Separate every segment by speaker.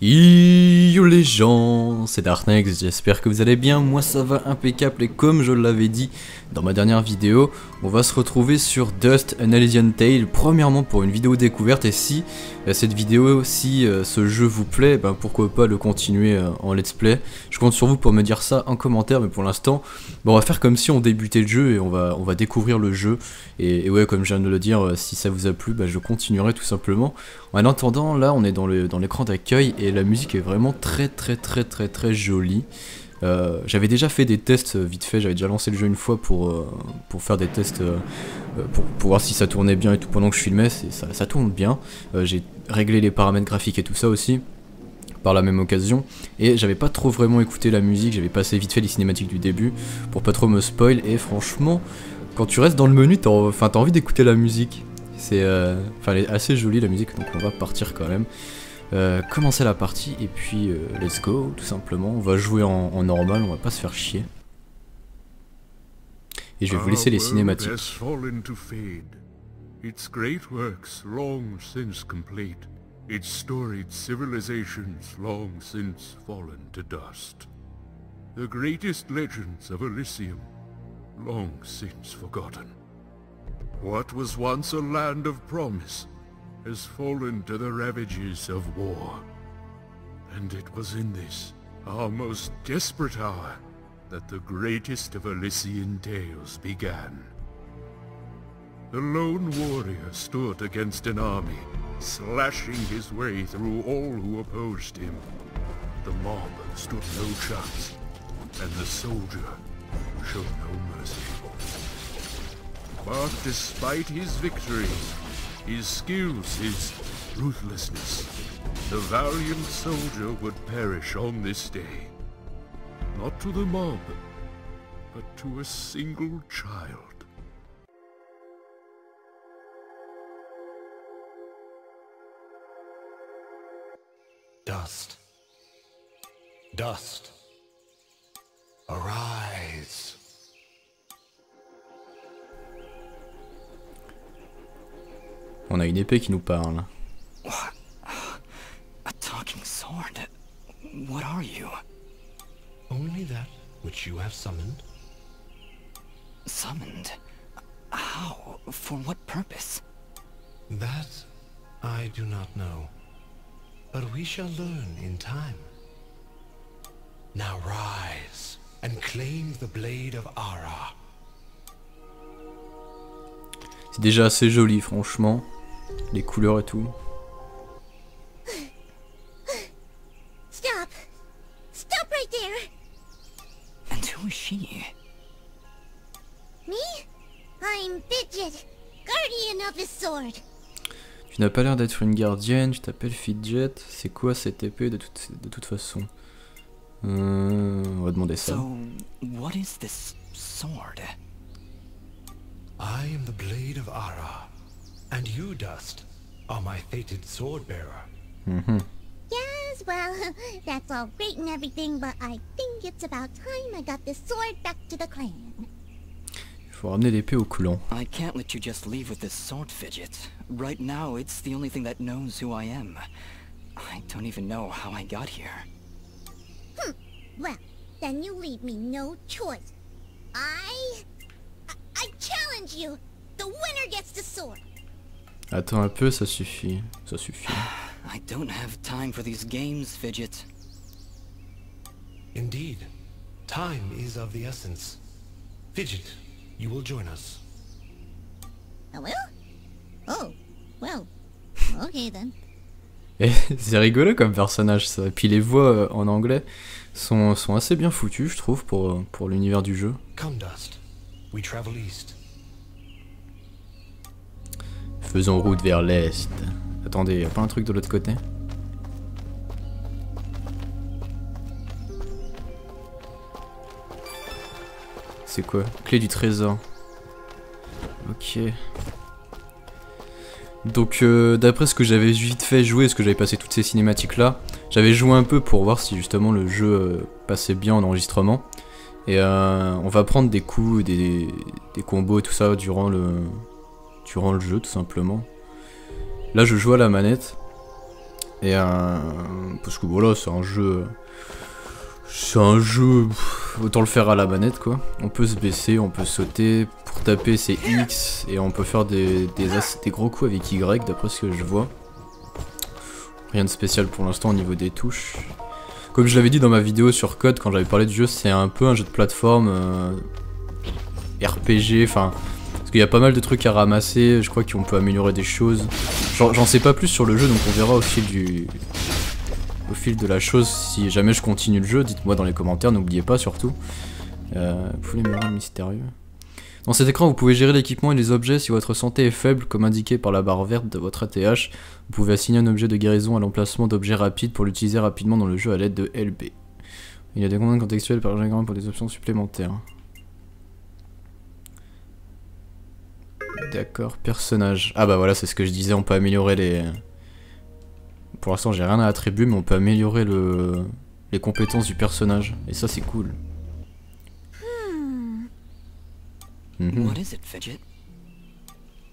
Speaker 1: Yo les gens, c'est Darknex, j'espère que vous allez bien, moi ça va impeccable et comme je l'avais dit dans ma dernière vidéo, on va se retrouver sur Dust An Elysian Tale, premièrement pour une vidéo découverte et si cette vidéo, si ce jeu vous plaît, ben pourquoi pas le continuer en let's play. Je compte sur vous pour me dire ça en commentaire, mais pour l'instant, bon, on va faire comme si on débutait le jeu et on va découvrir le jeu. Et ouais, comme je viens de le dire, si ça vous a plu, bah, je continuerai tout simplement. En attendant, là on est dans l'écran d'accueil et la musique est vraiment très jolie. J'avais déjà fait des tests vite fait, j'avais déjà lancé le jeu une fois pour faire des tests pour voir si ça tournait bien et tout pendant que je filmais, ça tourne bien. J'ai réglé les paramètres graphiques et tout ça aussi par la même occasion et j'avais pas trop vraiment écouté la musique, j'avais passé vite fait les cinématiques du début pour pas trop me spoil et franchement quand tu restes dans le menu t'as envie d'écouter la musique. Elle est assez jolie la musique, donc on va partir quand même. Commencer la partie et puis let's go tout simplement. On va jouer en normal, on va pas se faire chier. Et je vais vous laisser les cinématiques.
Speaker 2: Its great works long since complete, its storied civilizations long since fallen to dust. The greatest legends of Elysium long since forgotten. What was once a land of promise has fallen to the ravages of war. And it was in this, our most desperate hour, that the greatest of Elysian tales began. The lone warrior stood against an army, slashing his way through all who opposed him. The mob stood no chance, and the soldier showed no mercy. But despite his victories, his skills, his ruthlessness, the valiant soldier would perish on this day. Not to the mob, but to a single child.
Speaker 3: Dust. Dust. Arise.
Speaker 1: On a une épée qui nous parle.
Speaker 4: What? A talking sword? What are you?
Speaker 3: Only that which you have summoned.
Speaker 4: Summoned? How? For what purpose?
Speaker 3: That I do not know. But we shall learn in time. Now rise and claim the blade of Ara.
Speaker 1: C'est déjà assez joli franchement. Les couleurs et tout.
Speaker 5: Stop! Stop right there!
Speaker 4: And who is she?
Speaker 5: Me? I'm Fidget, guardian of the sword.
Speaker 1: Tu n'as pas l'air d'être une gardienne, tu t'appelles Fidget. C'est quoi cette épée de toute façon? On va demander ça.
Speaker 4: So, what is this sword?
Speaker 3: I am the blade of Ara, and you, Dust, are my fated sword bearer.
Speaker 5: Yes, well, that's all great and everything, but I think it's about time I got this sword back to the clan.
Speaker 1: Il faut ramener l'épée au clan.
Speaker 4: I can't let you just leave with this sword, Fidget. Right now, it's the only thing that knows who I am. I don't even know how I got here.
Speaker 5: Well, then you leave me no choice. I challenge you! The winner gets the sword!
Speaker 1: Attends un peu, ça suffit. Ça suffit.
Speaker 4: I don't have time for these games, Fidget.
Speaker 3: Indeed, time is of the essence. Fidget, you will join us.
Speaker 5: I will? Oh, well, okay then.
Speaker 1: Et c'est rigolo comme personnage ça. Et puis les voix en anglais sont assez bien foutues je trouve pour l'univers du jeu.
Speaker 3: Come, Dust. We travel east.
Speaker 1: Faisons route vers l'est. Attendez, y'a pas un truc de l'autre côté? C'est quoi? Clé du trésor. Ok. Donc d'après ce que j'avais vite fait jouer, ce que j'avais passé toutes ces cinématiques là, j'avais joué un peu pour voir si justement le jeu passait bien en enregistrement. Et on va prendre des coups, des combos et tout ça durant le jeu tout simplement. Là je joue à la manette. Et parce que voilà, c'est un jeu... autant le faire à la manette quoi. On peut se baisser, on peut sauter, pour taper c'est X, et on peut faire des gros coups avec Y d'après ce que je vois. Rien de spécial pour l'instant au niveau des touches. Comme je l'avais dit dans ma vidéo sur Code quand j'avais parlé du jeu, c'est un peu un jeu de plateforme RPG, enfin... Parce qu'il y a pas mal de trucs à ramasser, je crois qu'on peut améliorer des choses. J'en sais pas plus sur le jeu, donc on verra au fil de la chose. Si jamais je continue le jeu, dites-moi dans les commentaires, n'oubliez pas surtout. Pour les murales mystérieux. Dans cet écran, vous pouvez gérer l'équipement et les objets. Si votre santé est faible, comme indiqué par la barre verte de votre ATH, vous pouvez assigner un objet de guérison à l'emplacement d'objets rapides pour l'utiliser rapidement dans le jeu à l'aide de LB. Il y a des commandes contextuelles par diagramme pour des options supplémentaires. D'accord, personnage. Ah bah voilà, c'est ce que je disais, on peut améliorer les... Pour l'instant, j'ai rien à attribuer, mais on peut améliorer les compétences du personnage. Et ça, c'est cool.
Speaker 4: What is it, Fidget?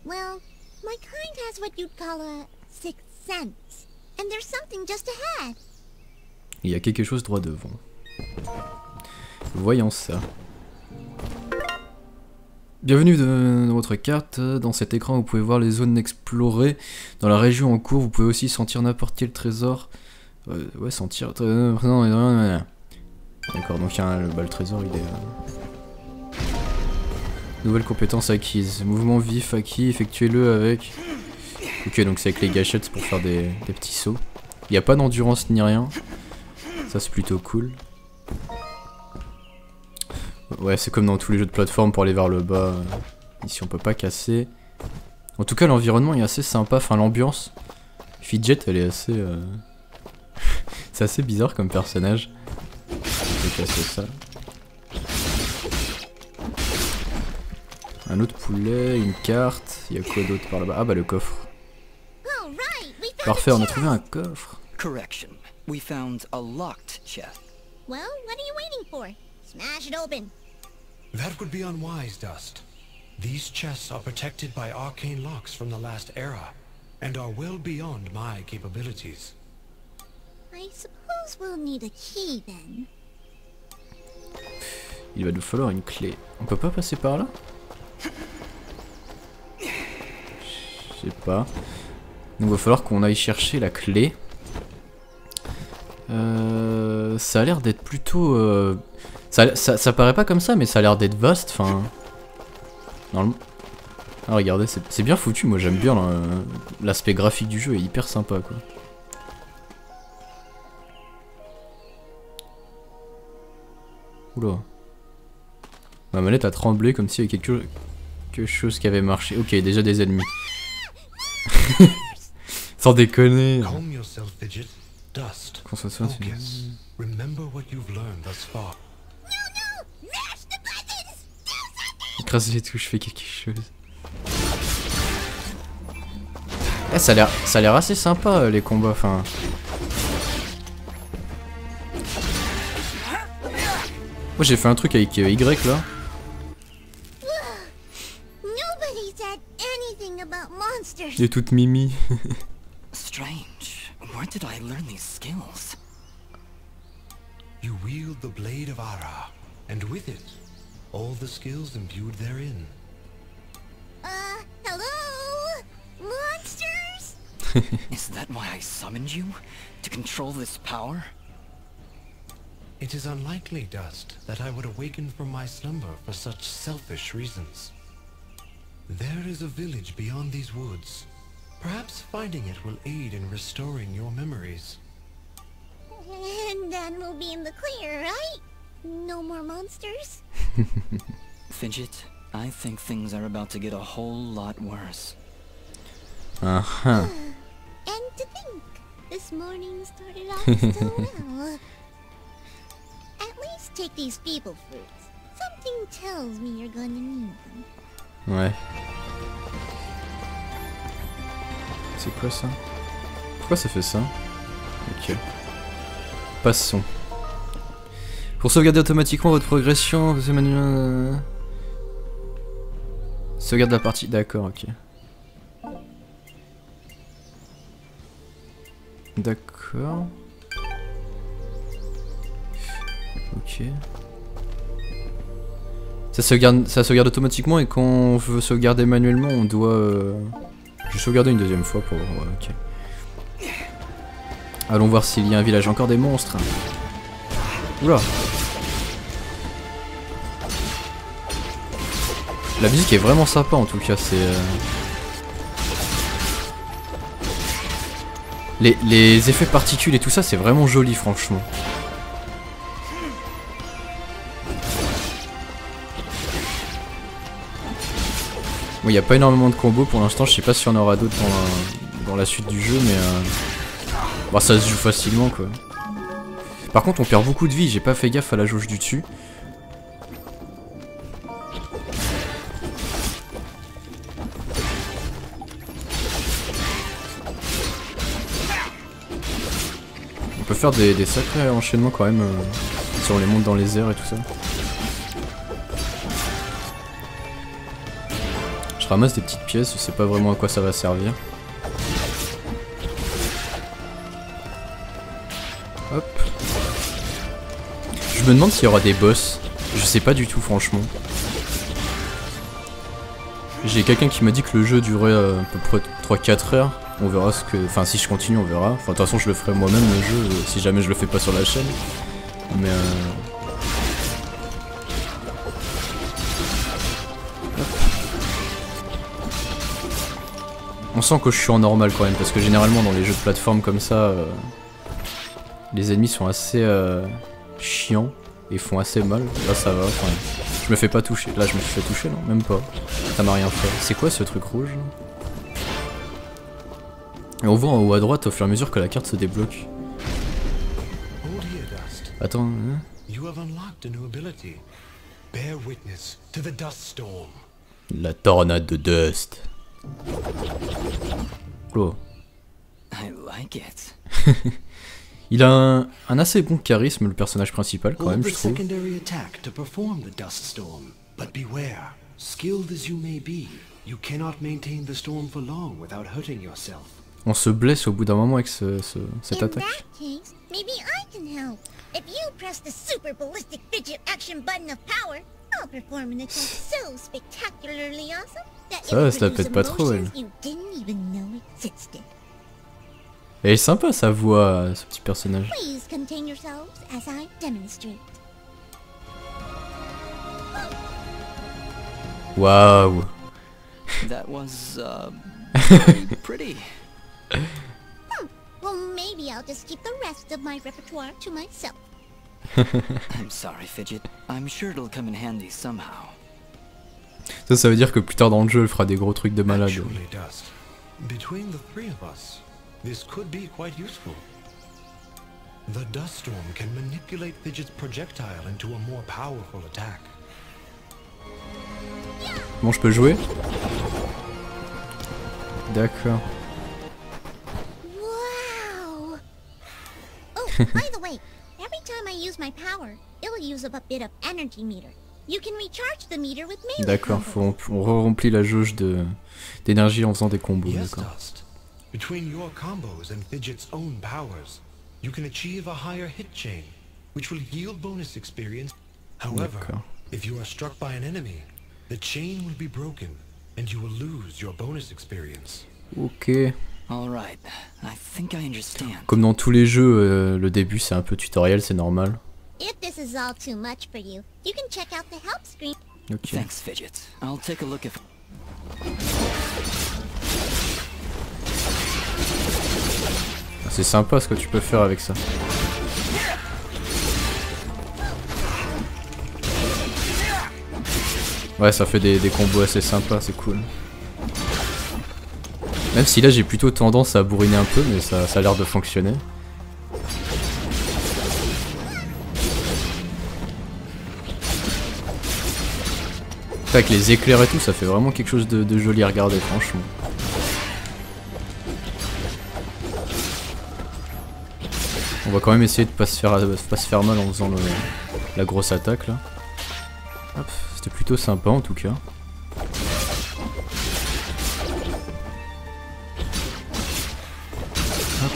Speaker 5: Well, my kind has what you'd call a sixth sense. And there's something just ahead.
Speaker 1: Il y a quelque chose droit devant. Voyons ça. Bienvenue dans votre carte. Dans cet écran, vous pouvez voir les zones explorées. Dans la région en cours, vous pouvez aussi sentir n'importe quel trésor. Ouais, sentir... D'accord, donc le trésor, il est... Nouvelle compétence acquise. Mouvement vif acquis, effectuez-le avec... Ok, donc c'est avec les gâchettes pour faire des petits sauts. Il n'y a pas d'endurance ni rien. Ça, c'est plutôt cool. Ouais, c'est comme dans tous les jeux de plateforme pour aller vers le bas. Ici, on peut pas casser. En tout cas, l'environnement est assez sympa. Enfin, l'ambiance. Fidget, elle est assez... c'est assez bizarre comme personnage. Je vais casser ça. Un autre poulet, une carte. Il y a quoi d'autre par là-bas? Ah bah le coffre. Parfait, on a trouvé un coffre.
Speaker 4: Correction. We found a locked chest.
Speaker 5: Well, what are you waiting for? Smash it open.
Speaker 3: That would be unwise, Dust. These chests are protected by arcane locks from the last era, and are well beyond my capabilities.
Speaker 5: I suppose we'll need a key then.
Speaker 1: Il va nous falloir une clé. On peut pas passer par là? Je sais pas. Donc il va falloir qu'on aille chercher la clé. Ça a l'air d'être plutôt... Ça paraît pas comme ça, mais ça a l'air d'être vaste. Enfin... Normalement... Ah regardez, c'est bien foutu. Moi j'aime bien l'aspect graphique du jeu, est hyper sympa quoi. Oula. Ma manette a tremblé comme s'il y avait quelque chose qui avait marché. Ok, déjà des ennemis. Sans déconner. Concentration. Écrase les touches, fais quelque chose. Eh, ça a l'air assez sympa les combats, enfin. Moi j'ai fait un truc avec Y là. Il est toute mimi.
Speaker 4: Strange. Where did I learn these skills?
Speaker 3: You wield the blade of Ara, and with it, all the skills imbued therein.
Speaker 5: Hello? Monsters?
Speaker 4: Is that why I summoned you? To control this power?
Speaker 3: It is unlikely, Dust, that I would awaken from my slumber for such selfish reasons. There is a village beyond these woods. Perhaps finding it will aid in restoring your memories.
Speaker 5: And then we'll be in the clear, right? No more monsters?
Speaker 4: Fidget, I think things are about to get a whole lot worse.
Speaker 1: Uh-huh.
Speaker 5: And to think, this morning started off so well. At least take these feeble fruits. Something tells me you're going to need them.
Speaker 1: Ouais. C'est quoi ça? Pourquoi ça fait ça? Ok. Passons. Pour sauvegarder automatiquement votre progression, vous manuel... Sauvegarde la partie. D'accord, ok. D'accord. Ok. Ça sauvegarde automatiquement et quand on veut sauvegarder manuellement, on doit... Je vais sauvegarder une deuxième fois pour... Ouais, ok. Allons voir s'il y a un village. Encore des monstres. Oula. La musique est vraiment sympa en tout cas, c'est... Les effets particules et tout ça, c'est vraiment joli franchement. Bon, il n'y a pas énormément de combos pour l'instant, je sais pas s'il y en aura d'autres dans la suite du jeu, mais... Bon, ça se joue facilement quoi. Par contre on perd beaucoup de vie, j'ai pas fait gaffe à la jauge du dessus. On peut faire des sacrés enchaînements quand même si on les monte dans les airs et tout ça. Je ramasse des petites pièces, je sais pas vraiment à quoi ça va servir. Hop. Je me demande s'il y aura des boss. Je sais pas du tout franchement. J'ai quelqu'un qui m'a dit que le jeu durait à peu près 3-4 heures. On verra ce que... Enfin si je continue on verra. Enfin de toute façon je le ferai moi-même le jeu si jamais je le fais pas sur la chaîne. Mais on sent que je suis en normal quand même parce que généralement dans les jeux de plateforme comme ça... Les ennemis sont assez chiants et font assez mal. Là ça va, enfin, je me fais pas toucher. Là je me suis fait toucher, non? Même pas. Ça m'a rien fait. C'est quoi ce truc rouge? Et on voit en haut à droite au fur et à mesure que la carte se débloque. Attends, hein? La tornade de Dust. Oh.
Speaker 4: I like it.
Speaker 1: Il a un assez bon charisme, le personnage principal, quand même, je trouve. On se blesse au bout d'un moment avec cette attaque. Ça la pète pas trop, elle. Elle est sympa sa voix, ce petit personnage. Waouh.
Speaker 4: That was very pretty.
Speaker 5: Well, maybe I'll just keep the rest of my repertoire to myself.
Speaker 4: I'm sorry, Fidget. I'm sure it'll come in handy somehow.
Speaker 1: Ça veut dire que plus tard dans le jeu, elle fera des gros trucs de malade.
Speaker 3: Between the three of us, this could be quite useful. The dust storm can manipulate Fidget's projectile into a more powerful attack.
Speaker 1: Bon, je peux jouer? D'accord.
Speaker 5: Wow! Oh, by the way, every time I use my power, it'll use up a bit of energy meter. You can recharge the meter with melee.
Speaker 1: D'accord, on re-remplit la jauge d'énergie en faisant des combos.
Speaker 3: Yes,
Speaker 1: D'accord.
Speaker 3: Dust. Between your combos and Fidget's own powers, you can achieve a higher hit chain, which will yield bonus experience. However, if you are struck by an enemy, the chain will be broken, and you will lose your bonus experience.
Speaker 1: Ok.
Speaker 4: All right, I think I understand.
Speaker 1: Comme dans tous les jeux, le début c'est un peu tutoriel, c'est normal.
Speaker 5: If this is all too much for you, you can check out the help screen.
Speaker 1: Ok.
Speaker 4: Thanks, Fidget. I'll take a look if...
Speaker 1: C'est sympa ce que tu peux faire avec ça. Ouais, ça fait des combos assez sympas, c'est cool. Même si là j'ai plutôt tendance à bourriner un peu, mais ça a l'air de fonctionner. Avec les éclairs et tout, ça fait vraiment quelque chose de joli à regarder, franchement. On va quand même essayer de pas se faire mal en faisant la grosse attaque là. C'était plutôt sympa en tout cas. Hop.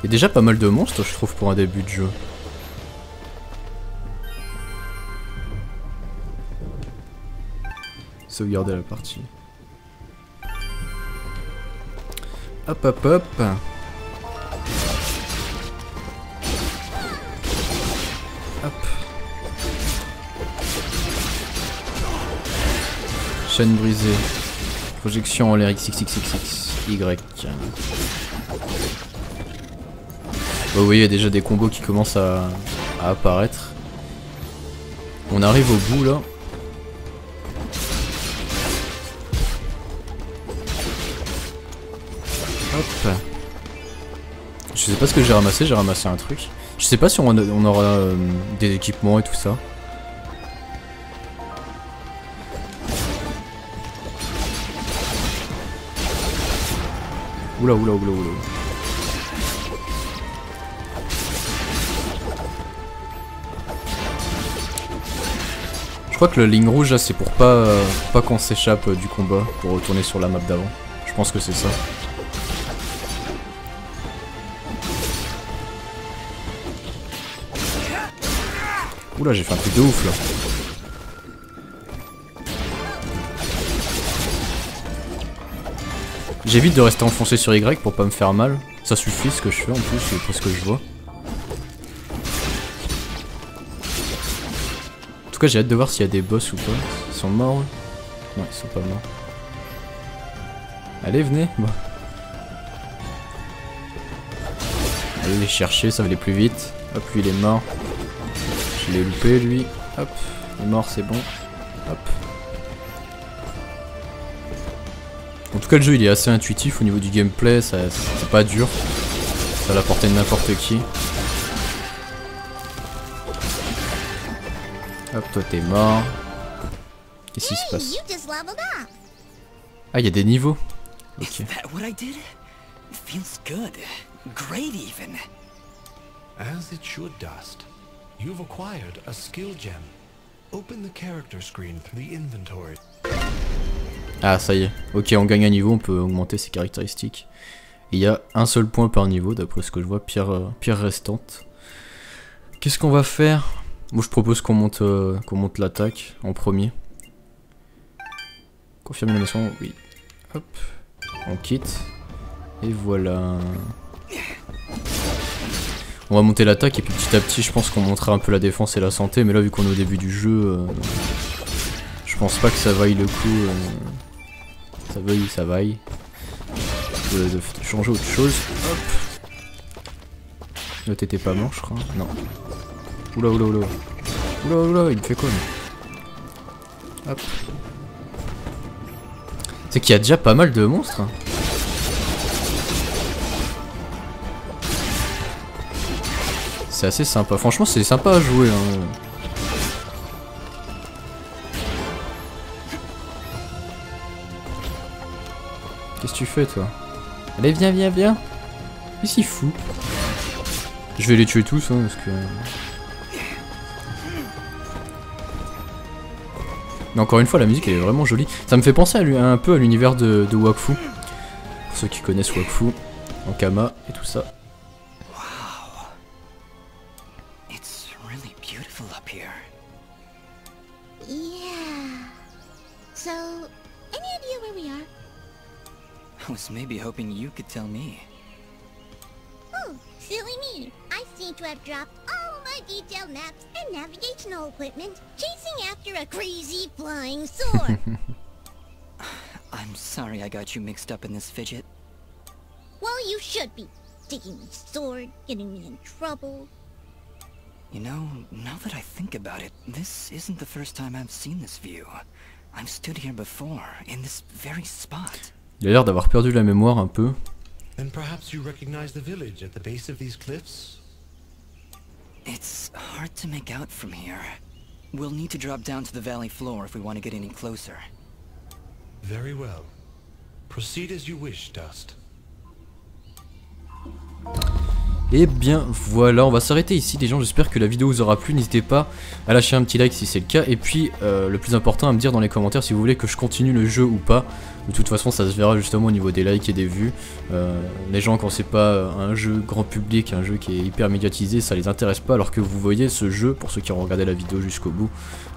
Speaker 1: Et déjà pas mal de monstres je trouve pour un début de jeu. Sauvegarder la partie. Hop hop hop. Hop. Chaîne brisée. Projection en l'air XXXXY. Vous voyez, il y a déjà des combos qui commencent à apparaître. On arrive au bout là. Hop. Je sais pas ce que j'ai ramassé un truc. Je sais pas si on aura des équipements et tout ça. Oula oula oula oula. Je crois que la ligne rouge là c'est pour pas qu'on s'échappe du combat, pour retourner sur la map d'avant. Je pense que c'est ça. Oula, j'ai fait un truc de ouf là. J'évite de rester enfoncé sur Y pour pas me faire mal. Ça suffit ce que je fais en plus, c'est pour ce que je vois. En tout cas, j'ai hâte de voir s'il y a des boss ou pas. Ils sont morts? Non, ils sont pas morts. Allez, venez. Bon. Allez les chercher, ça va aller plus vite. Hop, lui il est mort. Je l'ai loupé lui. Hop, il est mort, c'est bon. Hop. En tout cas le jeu il est assez intuitif au niveau du gameplay, c'est pas dur. Ça va la porter de n'importe qui. Hop, toi t'es mort. Qu'est-ce qui se passe? Ah, il y a des niveaux. Ok.
Speaker 3: As it should, Dust. You've acquired a skill gem. Open the character screen through the inventory.
Speaker 1: Ah, ça y est. Ok, on gagne un niveau, on peut augmenter ses caractéristiques. Il y a un seul point par niveau, d'après ce que je vois, pierre restante. Qu'est-ce qu'on va faire? Moi, je propose qu'on monte l'attaque en premier. Confirmer la mission, oui. Hop, on quitte. Et voilà. On va monter l'attaque et puis petit à petit je pense qu'on montera un peu la défense et la santé, mais là vu qu'on est au début du jeu, je pense pas que ça vaille le coup. Ça vaille. De changer autre chose. Hop. Là t'étais pas mort je crois. Non. Oula oula oula. Oula oula, il me fait quoi lui? Hop. C'est qu'il y a déjà pas mal de monstres. C'est assez sympa, franchement c'est sympa à jouer hein. Qu'est-ce que tu fais toi? Allez viens viens viens. Qu'est-ce qu'il fout? Je vais les tuer tous hein parce que... Mais encore une fois la musique elle est vraiment jolie. Ça me fait penser un peu à l'univers de Wakfu. Pour ceux qui connaissent Wakfu, Ankama et tout ça.
Speaker 4: I was maybe hoping you could tell me.
Speaker 5: Oh, silly me. I seem to have dropped all my detailed maps and navigational equipment chasing after a crazy flying sword.
Speaker 4: I'm sorry I got you mixed up in this fidget.
Speaker 5: Well, you should be. Taking my sword, getting me in trouble.
Speaker 4: You know, now that I think about it, this isn't the first time I've seen this view. I've stood here before, in this very spot.
Speaker 1: Il a l'air d'avoir perdu la mémoire un peu.
Speaker 3: Then perhaps you recognize the village at the base of these cliffs?
Speaker 4: It's hard to make out from here. We'll need to drop down to the valley floor if we want to get any closer.
Speaker 3: Very well. Proceed as you wish, Dust.
Speaker 1: Et bien voilà, on va s'arrêter ici les gens, j'espère que la vidéo vous aura plu, n'hésitez pas à lâcher un petit like si c'est le cas, et puis le plus important à me dire dans les commentaires si vous voulez que je continue le jeu ou pas. De toute façon ça se verra justement au niveau des likes et des vues. Les gens quand c'est pas un jeu grand public, un jeu qui est hyper médiatisé, ça les intéresse pas, alors que vous voyez ce jeu, pour ceux qui ont regardé la vidéo jusqu'au bout,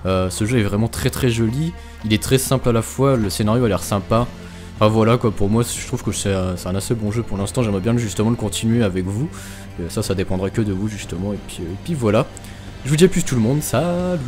Speaker 1: ce jeu est vraiment très joli, il est très simple à la fois, le scénario a l'air sympa. Enfin voilà quoi, pour moi je trouve que c'est un assez bon jeu pour l'instant, j'aimerais bien justement le continuer avec vous. Ça dépendrait que de vous justement, et puis voilà. Je vous dis à plus tout le monde, salut.